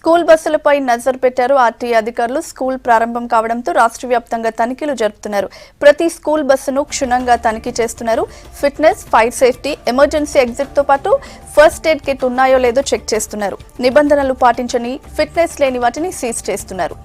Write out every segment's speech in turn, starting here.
School బస్సులపై నజర్ పెట్టారు RTA అధికారులు. School ప్రారంభం కావడంతో రాష్ట్ర వ్యాప్తంగా తనిఖీలు జరుపుతున్నారు. ప్రతి స్కూల్ బస్సును క్షుణ్ణంగా తనిఖీ చేస్తున్నారు. Fitness, fire safety, emergency exit తో పాటు ఫస్ట్ ఎయిడ్ కిట్ ఉన్నాయో లేదో చెక్ చేస్తున్నారు. నిబంధనలు పాటించని, ఫిట్నెస్ లేని వాటిని సీజ్ చేస్తున్నారు.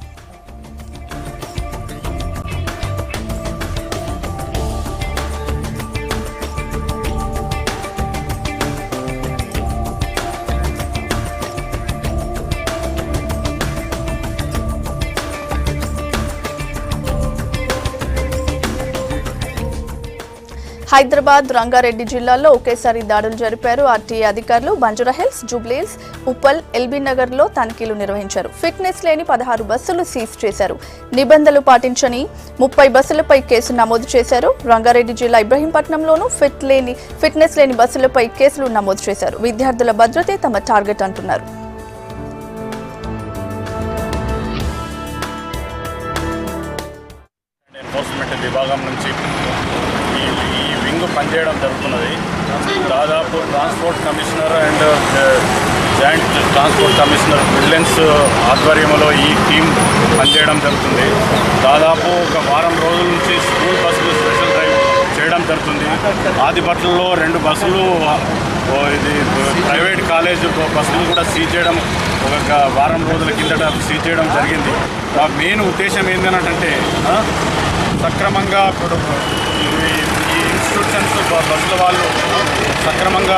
హైదరాబాద్, రంగారెడ్డి జిల్లాల్లో ఒకేసారి దాడులు జరిపారు ఆర్టీఏ అధికారులు. బంజారాహిల్స్, జూబ్లీహిల్స్, ఉప్పల్, ఎల్బీ నగర్ లో తనిఖీలు నిర్వహించారు. ఫిట్నెస్ లేని 16 బస్సులు సీజ్ చేశారు. నిబంధనలు పాటించని 30 బస్సులపై కేసు నమోదు చేశారు. రంగారెడ్డి జిల్లా ఇబ్రహీంపట్నంలోనూ ఫిట్నెస్ లేని బస్సులపై కేసులు నమోదు చేశారు. విద్యార్థుల భద్రతే తమ టార్గెట్ అంటున్నారు. విభాగం నుంచి ఈ వింగ్ పనిచేయడం జరుగుతున్నది. దాదాపు transport commissioner and joint transport commissioner vigilance ఆధ్వర్యంలో ఈ టీం పనిచేయడం జరుగుతుంది. దాదాపు ఒక వారం రోజుల నుంచి స్కూల్ బస్సులు స్పెషల్ డ్రైవ్ చేయడం జరుగుతుంది. ఆదిపట్లలో 2 బస్సులు, ఇది ప్రైవేట్ కాలేజ్ బస్సులు కూడా సీజ్ చేయడం ఒక వారం రోజుల కిందట సీజ్ చేయడం జరిగింది. ఆ మెయిన్ ఉద్దేశం ఏంటంటే సక్రమంగా ఇప్పుడు ఈ ఇన్స్టిట్యూషన్స్ బస్సుల వాళ్ళు సక్రమంగా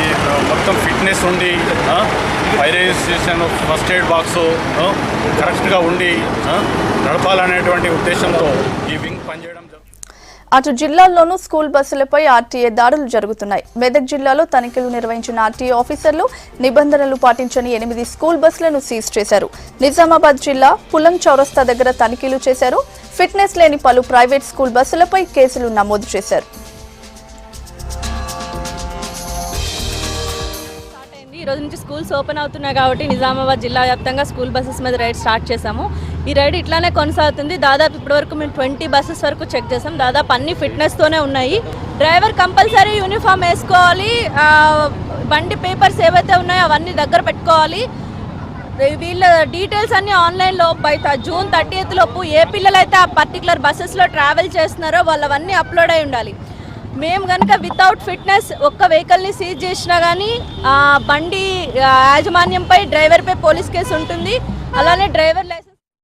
ఈ మొత్తం ఫిట్నెస్ ఉండి, fire registration, first aid box కరెక్ట్గా ఉండి నడపాలనేటువంటి ఉద్దేశంతో ఈ వింగ్ పనిచేయడం జరుగుతుంది. అటు జిల్లాల్లోనూ స్కూల్ బస్సులపై ఆర్టీఏ దాడులు జరుగుతున్నాయి. మెదక్ జిల్లాలో తనిఖీలు నిర్వహించిన ఆర్టీఏ ఆఫీసర్లు నిబంధనలు పాటించని 8 స్కూల్ బస్సులను సీజ్ చేశారు. నిజామాబాద్ జిల్లా పులం చౌరస్తా దగ్గర తనిఖీలు చేశారు. ఫిట్నెస్ లేని పలు ప్రైవేట్ స్కూల్ బస్సులపై కేసులు నమోదు చేశారు. ఈ రోజు నుంచి స్కూల్స్ ఓపెన్ అవుతున్నాయి కాబట్టి నిజామాబాద్ జిల్లా వ్యాప్తంగా స్కూల్ బస్సెస్ మీద రైడ్ స్టార్ట్ చేశాము. ఈ రైడ్ ఇట్లానే కొనసాగుతుంది. దాదాపు ఇప్పటివరకు మేము 20 బస్సెస్ వరకు చెక్ చేసాం. దాదాపు అన్ని ఫిట్నెస్తోనే ఉన్నాయి. డ్రైవర్ కంపల్సరీ యూనిఫామ్ వేసుకోవాలి. బండి పేపర్స్ ఏవైతే ఉన్నాయో అవన్నీ దగ్గర పెట్టుకోవాలి. వీళ్ళ డీటెయిల్స్ అన్నీ ఆన్లైన్లో జూన్ 30th లోపు ఏ పిల్లలైతే ఆ పర్టికులర్ బస్సెస్లో ట్రావెల్ చేస్తున్నారో వాళ్ళవన్నీ అప్లోడ్ అయి ఉండాలి. మేము కనుక వితౌట్ ఫిట్నెస్ ఒక్క వెహికల్ని సీజ్ చేసినా కానీ బండి యాజమాన్యంపై, డ్రైవర్పై పోలీస్ కేసు ఉంటుంది. అలానే డ్రైవర్ లైసెన్స్